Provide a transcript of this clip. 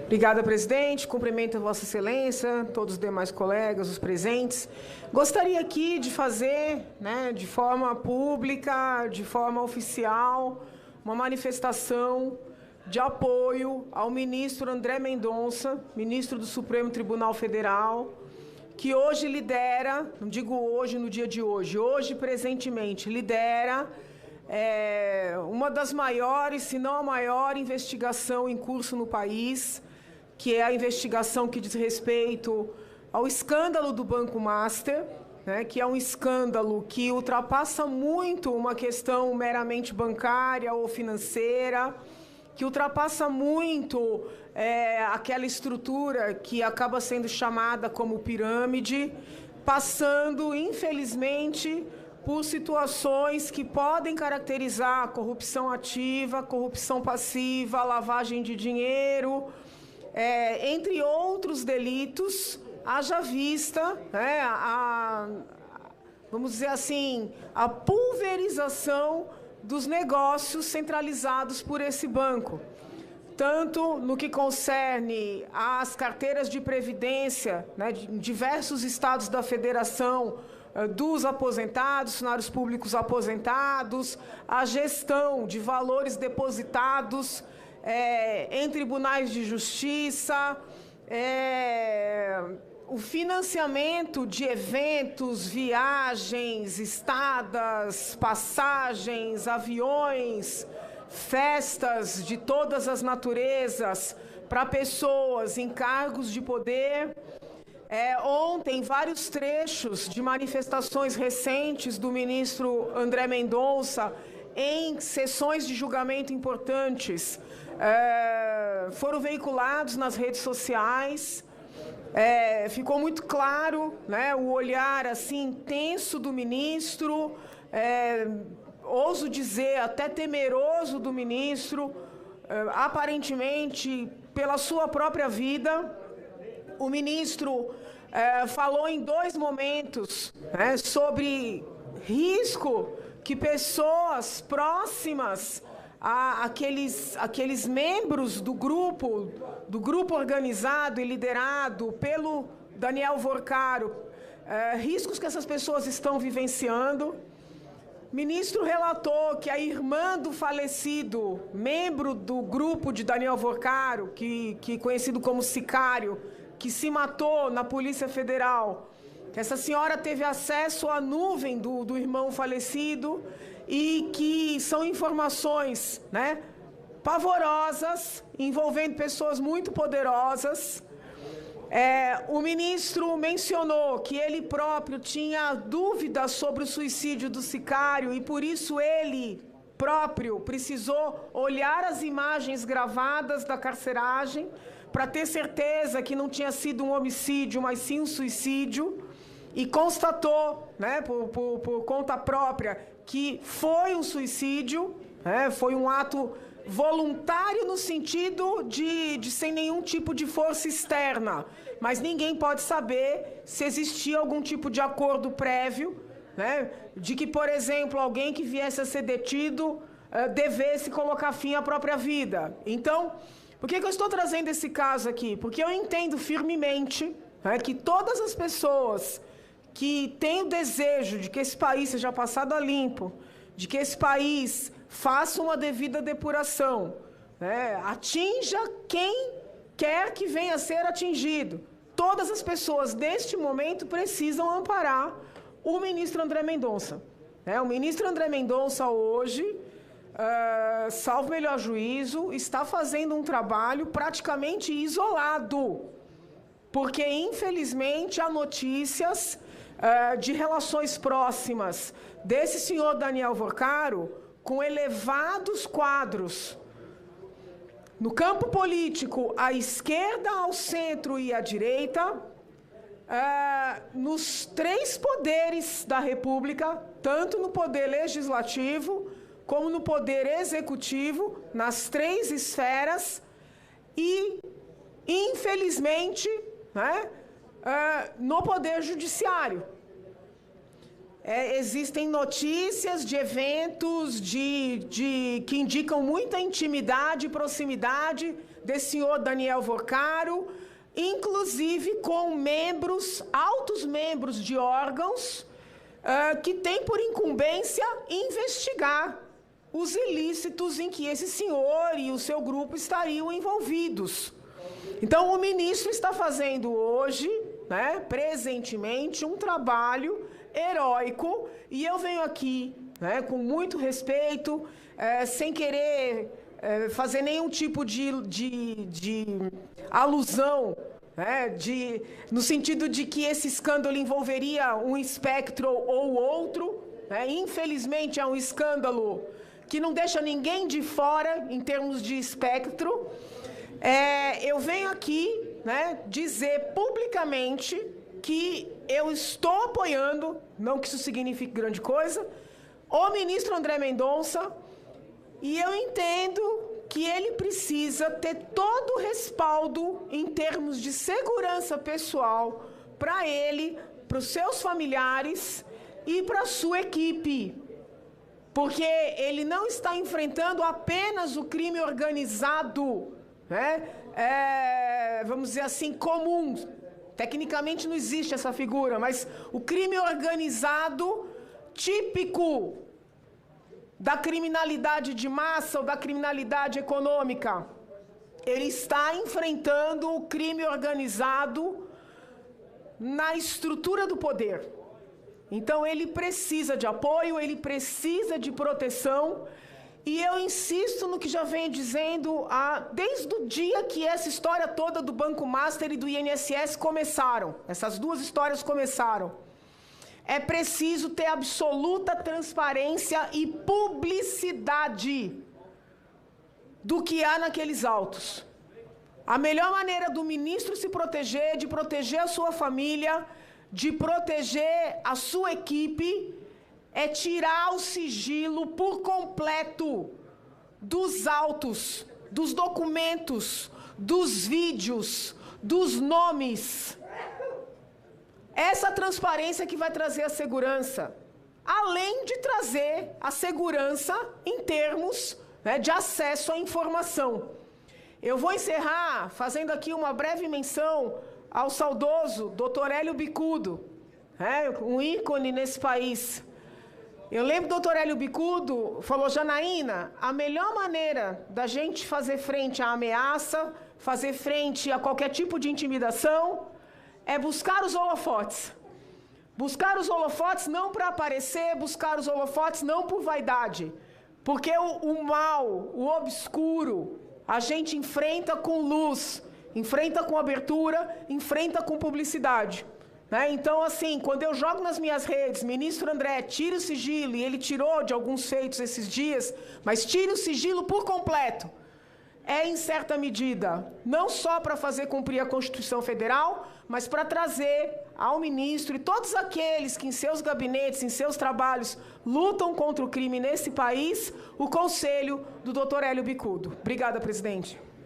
Obrigada, presidente. Cumprimento a Vossa Excelência, todos os demais colegas, os presentes. Gostaria aqui de fazer, de forma pública, de forma oficial, uma manifestação de apoio ao ministro André Mendonça, ministro do Supremo Tribunal Federal, que hoje lidera, não digo hoje no dia de hoje presentemente, lidera uma das maiores, se não a maior investigação em curso no país, que é a investigação que diz respeito ao escândalo do Banco Master, que é um escândalo que ultrapassa muito uma questão meramente bancária ou financeira, que ultrapassa muito aquela estrutura que acaba sendo chamada como pirâmide, passando, infelizmente, por situações que podem caracterizar a corrupção ativa, corrupção passiva, lavagem de dinheiro, entre outros delitos, haja vista, vamos dizer assim, a pulverização dos negócios centralizados por esse banco, tanto no que concerne às carteiras de previdência, de diversos estados da federação, dos aposentados, funcionários públicos aposentados, a gestão de valores depositados em tribunais de justiça, o financiamento de eventos, viagens, estadas, passagens, aviões, festas de todas as naturezas para pessoas em cargos de poder. Ontem, vários trechos de manifestações recentes do ministro André Mendonça em sessões de julgamento importantes foram veiculados nas redes sociais. Ficou muito claro, o olhar assim intenso do ministro, ouso dizer até temeroso do ministro, aparentemente pela sua própria vida. O ministro falou em 2 momentos sobre risco que pessoas próximas aqueles membros do grupo organizado e liderado pelo Daniel Vorcaro, riscos que essas pessoas estão vivenciando. O ministro relatou que a irmã do falecido, membro do grupo de Daniel Vorcaro, que conhecido como sicário, que se matou na Polícia Federal, que essa senhora teve acesso à nuvem do irmão falecido, e que são informações, pavorosas, envolvendo pessoas muito poderosas. O ministro mencionou que ele próprio tinha dúvidas sobre o suicídio do sicário e, por isso, ele próprio precisou olhar as imagens gravadas da carceragem para ter certeza que não tinha sido um homicídio, mas sim um suicídio, e constatou, por conta própria, que foi um suicídio, foi um ato voluntário no sentido de sem nenhum tipo de força externa, mas ninguém pode saber se existia algum tipo de acordo prévio, de que, por exemplo, alguém que viesse a ser detido devesse colocar fim à própria vida. Então, por que eu estou trazendo esse caso aqui? Porque eu entendo firmemente que todas as pessoas que têm o desejo de que esse país seja passado a limpo, de que esse país faça uma devida depuração, atinja quem quer que venha a ser atingido. Todas as pessoas, neste momento, precisam amparar o ministro André Mendonça. O ministro André Mendonça, hoje, salvo melhor juízo, está fazendo um trabalho praticamente isolado, porque, infelizmente, há notícias de relações próximas desse senhor Daniel Vorcaro com elevados quadros no campo político, à esquerda, ao centro e à direita, nos 3 poderes da República, tanto no poder legislativo como no poder executivo, nas 3 esferas, e, infelizmente, no poder judiciário. Existem notícias de eventos que indicam muita intimidade e proximidade desse senhor Daniel Vocaro, inclusive com membros, altos membros de órgãos, que têm por incumbência investigar os ilícitos em que esse senhor e o seu grupo estariam envolvidos. Então, o ministro está fazendo hoje, né, presentemente, um trabalho heróico, e eu venho aqui, né, com muito respeito, sem querer fazer nenhum tipo de alusão, né, no sentido de que esse escândalo envolveria um espectro ou outro, né. Infelizmente é um escândalo que não deixa ninguém de fora em termos de espectro. Eu venho aqui, né, dizer publicamente que eu estou apoiando, não que isso signifique grande coisa, o ministro André Mendonça, e eu entendo que ele precisa ter todo o respaldo em termos de segurança pessoal para ele, para os seus familiares e para a sua equipe. Porque ele não está enfrentando apenas o crime organizado, né? Vamos dizer assim, comum. Tecnicamente não existe essa figura, mas o crime organizado típico da criminalidade de massa ou da criminalidade econômica. Ele está enfrentando o crime organizado na estrutura do poder. Então, ele precisa de apoio, ele precisa de proteção, e eu insisto no que já venho dizendo desde o dia que essa história toda do Banco Master e do INSS começaram. Essas duas histórias começaram. É preciso ter absoluta transparência e publicidade do que há naqueles autos. A melhor maneira do ministro se proteger, de proteger a sua família, de proteger a sua equipe, é tirar o sigilo por completo dos autos, dos documentos, dos vídeos, dos nomes. Essa transparência que vai trazer a segurança, além de trazer a segurança em termos, né, de acesso à informação. Eu vou encerrar fazendo aqui uma breve menção ao saudoso Dr. Hélio Bicudo, um ícone nesse país. Eu lembro do Dr. Hélio Bicudo falou: Janaína, a melhor maneira da gente fazer frente à ameaça, fazer frente a qualquer tipo de intimidação, é buscar os holofotes. Buscar os holofotes não para aparecer, buscar os holofotes não por vaidade. Porque o mal, o obscuro, a gente enfrenta com luz, enfrenta com abertura, enfrenta com publicidade. Né? Então, assim, quando eu jogo nas minhas redes, ministro André, tira o sigilo, e ele tirou de alguns feitos esses dias, mas tira o sigilo por completo. Em certa medida, não só para fazer cumprir a Constituição Federal, mas para trazer ao ministro e todos aqueles que em seus gabinetes, em seus trabalhos, lutam contra o crime nesse país, o conselho do Dr. Hélio Bicudo. Obrigada, presidente.